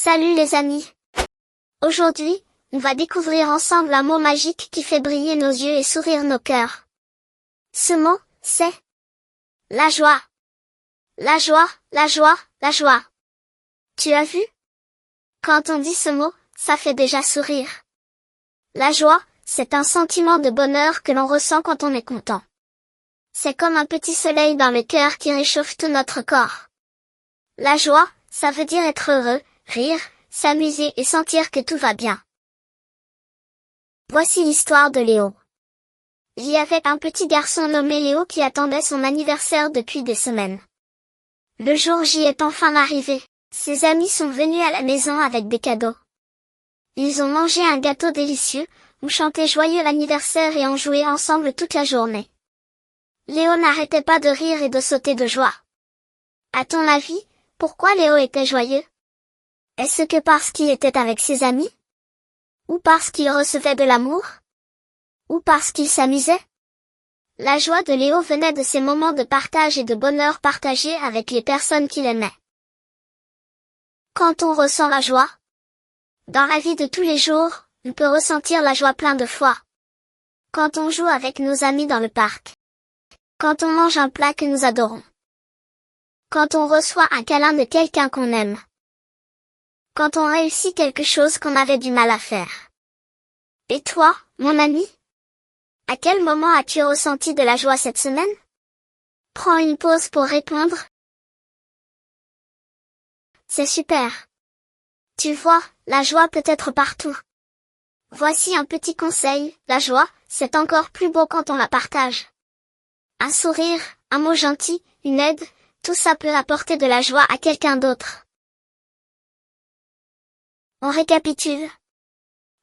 Salut les amis! Aujourd'hui, on va découvrir ensemble un mot magique qui fait briller nos yeux et sourire nos cœurs. Ce mot, c'est la joie. La joie, la joie, la joie. Tu as vu? Quand on dit ce mot, ça fait déjà sourire. La joie, c'est un sentiment de bonheur que l'on ressent quand on est content. C'est comme un petit soleil dans le cœur qui réchauffe tout notre corps. La joie, ça veut dire être heureux, rire, s'amuser et sentir que tout va bien. Voici l'histoire de Léo. Il y avait un petit garçon nommé Léo qui attendait son anniversaire depuis des semaines. Le jour J est enfin arrivé. Ses amis sont venus à la maison avec des cadeaux. Ils ont mangé un gâteau délicieux, ont chanté joyeux l'anniversaire et ont joué ensemble toute la journée. Léo n'arrêtait pas de rire et de sauter de joie. À ton avis, pourquoi Léo était joyeux? Est-ce que parce qu'il était avec ses amis? Ou parce qu'il recevait de l'amour? Ou parce qu'il s'amusait? La joie de Léo venait de ces moments de partage et de bonheur partagés avec les personnes qu'il aimait. Quand on ressent la joie? Dans la vie de tous les jours, on peut ressentir la joie plein de fois. Quand on joue avec nos amis dans le parc. Quand on mange un plat que nous adorons. Quand on reçoit un câlin de quelqu'un qu'on aime. Quand on réussit quelque chose qu'on avait du mal à faire. Et toi, mon ami? À quel moment as-tu ressenti de la joie cette semaine? Prends une pause pour répondre. C'est super. Tu vois, la joie peut être partout. Voici un petit conseil, la joie, c'est encore plus beau quand on la partage. Un sourire, un mot gentil, une aide, tout ça peut apporter de la joie à quelqu'un d'autre. On récapitule.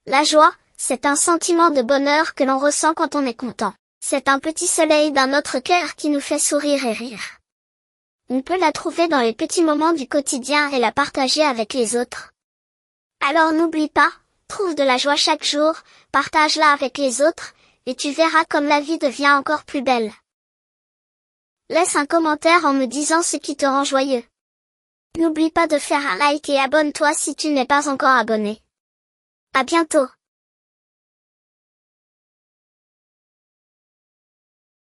La joie, c'est un sentiment de bonheur que l'on ressent quand on est content. C'est un petit soleil dans notre cœur qui nous fait sourire et rire. On peut la trouver dans les petits moments du quotidien et la partager avec les autres. Alors n'oublie pas, trouve de la joie chaque jour, partage-la avec les autres, et tu verras comme la vie devient encore plus belle. Laisse un commentaire en me disant ce qui te rend joyeux. N'oublie pas de faire un like et abonne-toi si tu n'es pas encore abonné. À bientôt.